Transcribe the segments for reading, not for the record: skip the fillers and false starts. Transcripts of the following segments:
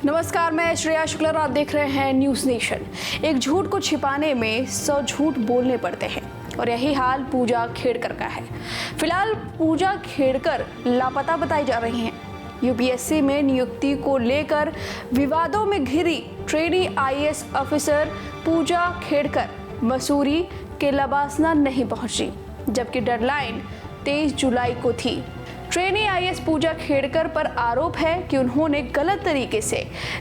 नमस्कार, मैं श्रेया शुक्ला और आप देख रहे हैं न्यूज नेशन। एक झूठ को छिपाने में 100 झूठ बोलने पड़ते हैं और यही हाल पूजा खेड़कर का है। फिलहाल पूजा खेड़कर लापता बताई जा रही हैं। यूपीएससी में नियुक्ति को लेकर विवादों में घिरी ट्रेनी आईएएस ऑफिसर पूजा खेड़कर मसूरी के लबासना नहीं पहुंची, जबकि डेडलाइन 23 जुलाई को थी। ट्रेनी आईएएस पूजा खेड़कर पर आरोप है कि उन्होंने गलत तरीके से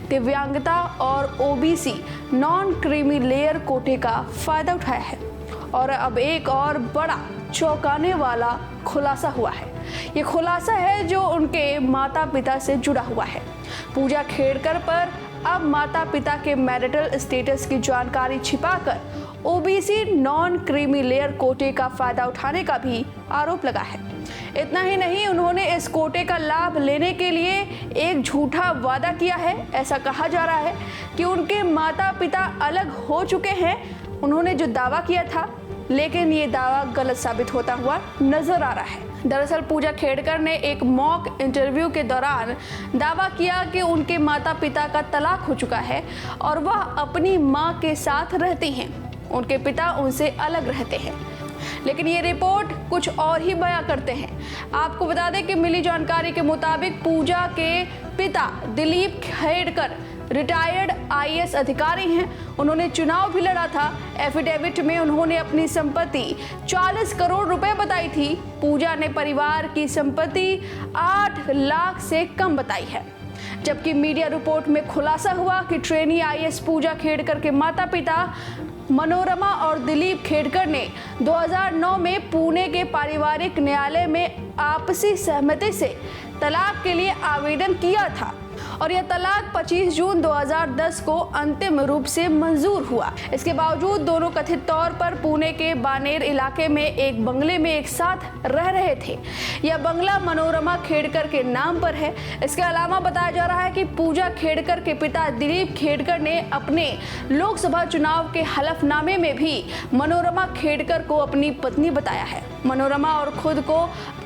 दिव्यांगता और ओबीसी नॉन क्रीमी लेयर कोटे का फायदा उठाया है। और अब एक और बड़ा चौंकाने वाला खुलासा हुआ है। ये खुलासा है जो उनके माता पिता से जुड़ा हुआ है। पूजा खेड़कर पर अब माता पिता के मैरिटल स्टेटस की जानकारी छिपाकर ओबीसी नॉन क्रीमी लेयर कोटे का फायदा उठाने का भी आरोप लगा है। इतना ही नहीं, उन्होंने इस कोटे का लाभ लेने के लिए एक झूठा वादा किया है। ऐसा कहा जा रहा है कि उनके माता पिता अलग हो चुके हैं। उन्होंने जो दावा किया था, लेकिन ये दावा गलत साबित होता हुआ नजर आ रहा है। दरअसल पूजा खेड़कर ने एक मॉक इंटरव्यू के दौरान दावा किया कि उनके माता पिता का तलाक हो चुका है और वह अपनी मां के साथ रहती हैं। उनके पिता उनसे अलग रहते हैं, लेकिन ये रिपोर्ट कुछ और ही बयां करते हैं। आपको बता दें कि मिली जानकारी के मुताबिक पूजा के पिता दिलीप खेड़कर रिटायर्ड आईएएस अधिकारी हैं। उन्होंने चुनाव भी लड़ा था। एफिडेविट में उन्होंने अपनी संपत्ति 40 करोड़ रुपए बताई थी। पूजा ने परिवार की संपत्ति 8 लाख से कम बताई है, जबकि मीडिया रिपोर्ट में खुलासा हुआ कि ट्रेनी आईएएस पूजा खेड़कर के माता पिता मनोरमा और दिलीप खेड़कर ने 2009 में पुणे के पारिवारिक न्यायालय में आपसी सहमति से तलाक के लिए आवेदन किया था और यह तलाक 25 जून 2010 को अंतिम रूप से मंजूर हुआ। इसके बावजूद दोनों कथित तौर पर पुणे के बानेर इलाके में एक बंगले में एक साथ रह रहे थे। यह बंगला मनोरमा खेड़कर के नाम पर है। इसके अलावा बताया जा रहा है कि पूजा खेड़कर के पिता दिलीप खेड़कर ने अपने लोकसभा चुनाव के हलफनामे में भी मनोरमा खेड़कर को अपनी पत्नी बताया है। मनोरमा और खुद को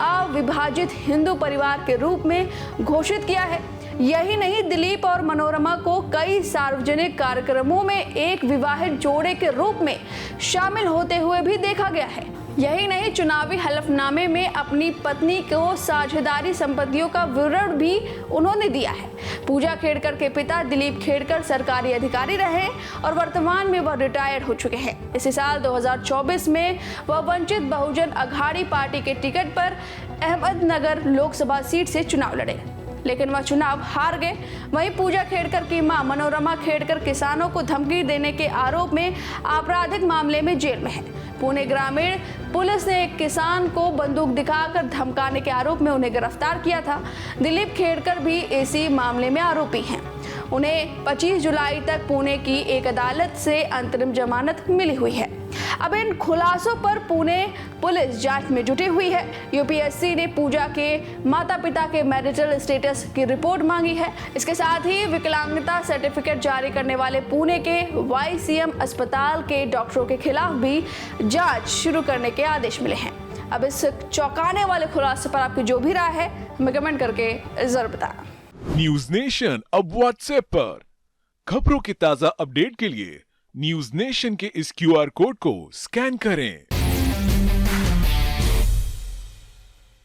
अविभाजित हिंदू परिवार के रूप में घोषित किया है। यही नहीं, दिलीप और मनोरमा को कई सार्वजनिक कार्यक्रमों में एक विवाहित जोड़े के रूप में शामिल होते हुए भी देखा गया है। यही नहीं, चुनावी हलफनामे में अपनी पत्नी को साझेदारी संपत्तियों का विवरण भी उन्होंने दिया है। पूजा खेड़कर के पिता दिलीप खेड़कर सरकारी अधिकारी रहे और वर्तमान में वह रिटायर्ड हो चुके हैं। इसी साल 2024 में वह वंचित बहुजन अघाड़ी पार्टी के टिकट पर अहमदनगर लोकसभा सीट से चुनाव लड़े, लेकिन वह चुनाव हार गए। वहीं पूजा खेड़कर की मां मनोरमा खेड़कर किसानों को धमकी देने के आरोप में आपराधिक मामले में जेल में है। पुणे ग्रामीण पुलिस ने एक किसान को बंदूक दिखाकर धमकाने के आरोप में उन्हें गिरफ्तार किया था। दिलीप खेड़कर भी इसी मामले में आरोपी हैं। उन्हें 25 जुलाई तक पुणे की एक अदालत से अंतरिम जमानत मिली हुई है। अब इन खुलासों पर पुणे पुलिस जांच में जुटी हुई है। यूपीएससी ने पूजा के माता पिता के मैरिटल स्टेटस की रिपोर्ट मांगी है। इसके साथ ही विकलांगता सर्टिफिकेट जारी करने वाले पुणे के वाईसीएम अस्पताल के डॉक्टरों के खिलाफ भी जांच शुरू करने के आदेश मिले हैं। अब इस चौंकाने वाले खुलासे पर आपकी जो भी राय है, हमें कमेंट करके जरूर बताएं। न्यूज नेशन अब व्हाट्सएप पर खबरों की ताजा अपडेट के लिए न्यूज नेशन के इस क्यूआर कोड को स्कैन करें।